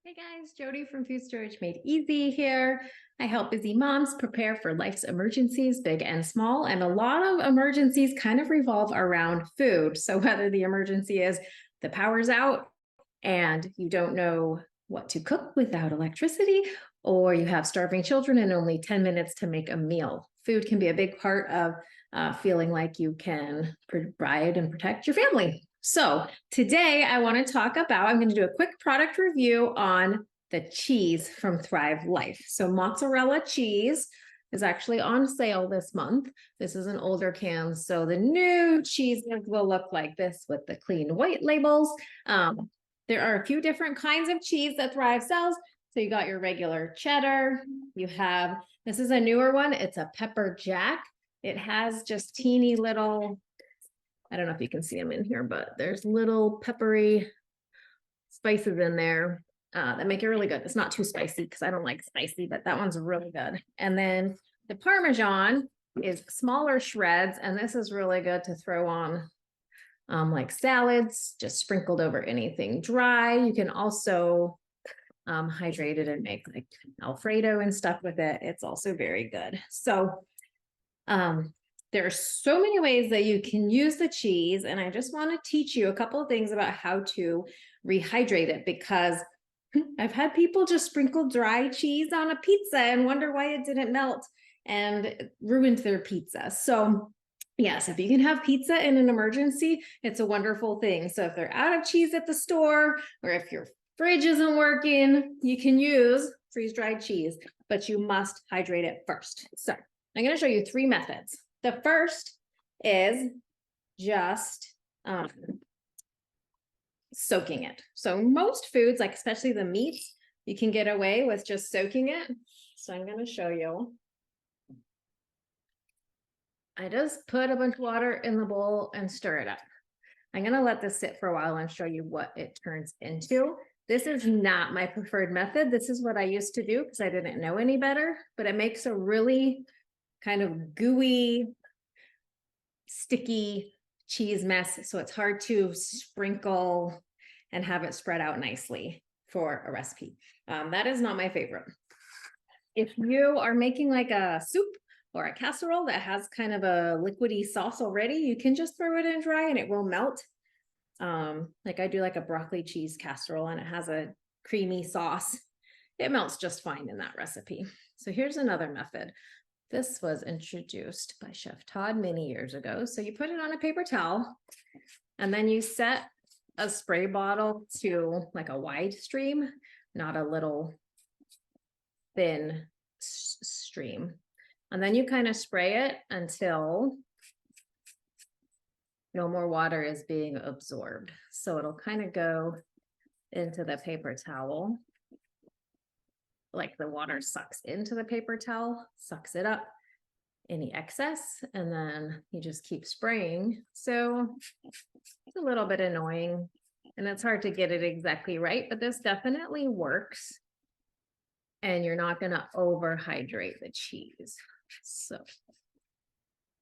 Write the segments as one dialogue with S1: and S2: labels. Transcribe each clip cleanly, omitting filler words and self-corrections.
S1: Hey guys, Jody from Food Storage Made Easy here. I help busy moms prepare for life's emergencies, big and small, and a lot of emergencies kind of revolve around food. So whether the emergency is the power's out and you don't know what to cook without electricity, or you have starving children and only 10 minutes to make a meal, food can be a big part of feeling like you can provide and protect your family. So today I want to talk about, I'm going to do a quick product review on the cheese from Thrive Life. So mozzarella cheese is actually on sale this month. This is an older can, so the new cheeses will look like this with the clean white labels. There are a few different kinds of cheese that Thrive sells. So you got your regular cheddar. You have, this is a newer one. It's a pepper jack. It has just teeny little, I don't know if you can see them in here, but there's little peppery spices in there that make it really good. It's not too spicy because I don't like spicy, but that one's really good. And then the Parmesan is smaller shreds, and this is really good to throw on like salads, just sprinkled over anything dry. You can also hydrate it and make like Alfredo and stuff with it. It's also very good. So there are so many ways that you can use the cheese, and I just want to teach you a couple of things about how to rehydrate it, because I've had people just sprinkle dry cheese on a pizza and wonder why it didn't melt and ruined their pizza. So yes, if you can have pizza in an emergency, it's a wonderful thing. So if they're out of cheese at the store, or if your fridge isn't working, you can use freeze-dried cheese, but you must hydrate it first. So I'm going to show you three methods. The first is just soaking it. So most foods, like especially the meats, you can get away with just soaking it. So I'm going to show you. I just put a bunch of water in the bowl and stir it up. I'm going to let this sit for a while and show you what it turns into. This is not my preferred method. This is what I used to do because I didn't know any better, but it makes a really kind of gooey, sticky cheese mess. So it's hard to sprinkle and have it spread out nicely for a recipe. That is not my favorite. If you are making like a soup or a casserole that has kind of a liquidy sauce already, you can just throw it in dry and it will melt. Like I do like a broccoli cheese casserole and it has a creamy sauce. It melts just fine in that recipe. So here's another method. This was introduced by Chef Todd many years ago. So you put it on a paper towel and then you set a spray bottle to like a wide stream, not a little thin stream. And then you kind of spray it until no more water is being absorbed. So it'll kind of go into the paper towel. Like the water sucks into the paper towel, sucks it up, any excess, and then you just keep spraying. So it's a little bit annoying and it's hard to get it exactly right, but this definitely works. And you're not going to overhydrate the cheese. So,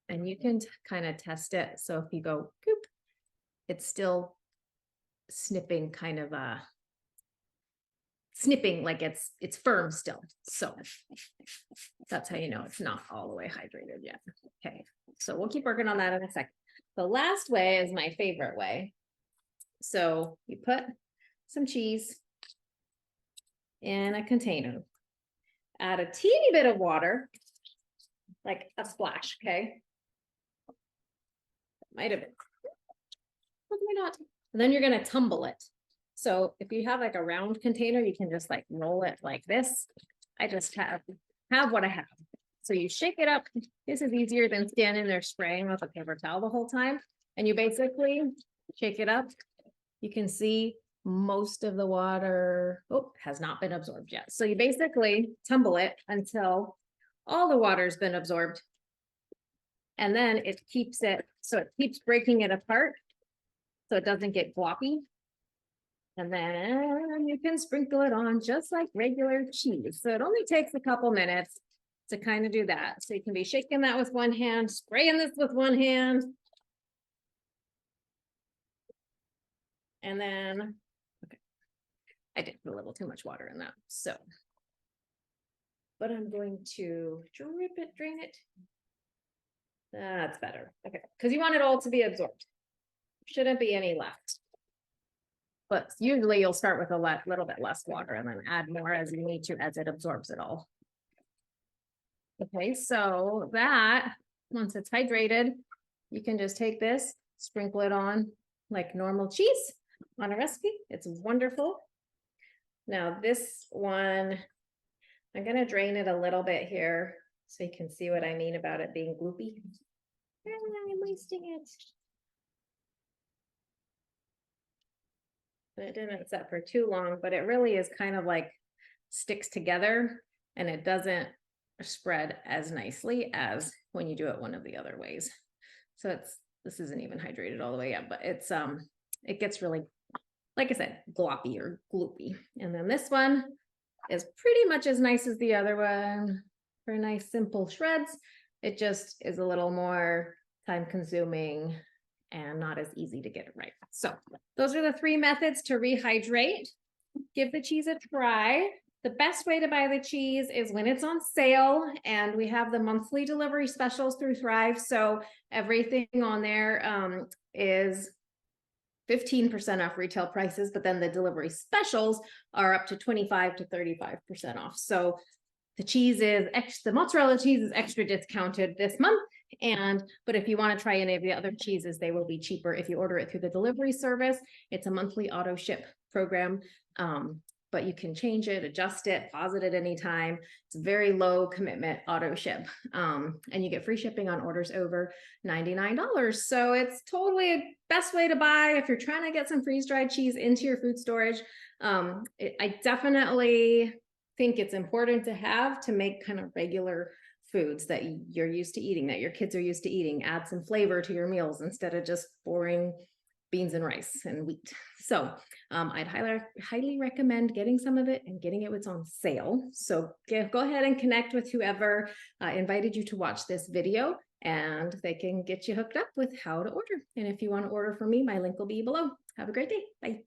S1: and you can kind of test it. So if you go goop, it's still snipping kind of snipping like it's firm still. So that's how you know it's not all the way hydrated yet. Okay, so we'll keep working on that in a second. The last way is my favorite way. So you put some cheese in a container, add a teeny bit of water, like a splash, okay? Might have been, maybe not. And then you're gonna tumble it. So if you have like a round container, you can just like roll it like this. I just have what I have. So you shake it up. This is easier than standing there spraying with a paper towel the whole time. And you basically shake it up. You can see most of the water has not been absorbed yet. So you basically tumble it until all the water's been absorbed. And then it keeps it, so it keeps breaking it apart so it doesn't get gloppy. And then you can sprinkle it on just like regular cheese. So it only takes a couple minutes to kind of do that. So you can be shaking that with one hand, spraying this with one hand. And then, okay. I did put a little too much water in that. So, but I'm going to drip it, drain it. That's better. Okay, because you want it all to be absorbed. Shouldn't be any left. But usually you'll start with a little bit less water and then add more as you need to as it absorbs it all. Okay, so that, once it's hydrated, you can just take this, sprinkle it on like normal cheese on a recipe. It's wonderful. Now this one, I'm gonna drain it a little bit here so you can see what I mean about it being gloopy. I'm wasting it. It didn't set for too long, but it really is kind of like sticks together and it doesn't spread as nicely as when you do it one of the other ways. So this isn't even hydrated all the way up, but it gets really, like I said, gloppy or gloopy. And then this one is pretty much as nice as the other one for nice simple shreds. It just is a little more time consuming and not as easy to get it right. So those are the 3 methods to rehydrate. Give the cheese a try. The best way to buy the cheese is when it's on sale, and we have the monthly delivery specials through Thrive. So everything on there is 15% off retail prices, but then the delivery specials are up to 25 to 35% off. So the cheese is the mozzarella cheese is extra discounted this month. But if you want to try any of the other cheeses, they will be cheaper if you order it through the delivery service. It's a monthly auto ship program. But you can change it, adjust it, pause it at any time. It's a very low commitment auto ship. And you get free shipping on orders over $99. So it's totally a best way to buy if you're trying to get some freeze-dried cheese into your food storage. I definitely think it's important to have to make kind of regular foods that you're used to eating, that your kids are used to eating. Add some flavor to your meals instead of just boring beans and rice and wheat. So I'd highly recommend getting some of it and getting it when it's on sale. So go ahead and connect with whoever invited you to watch this video, and they can get you hooked up with how to order. And if you want to order from me, my link will be below. Have a great day. Bye.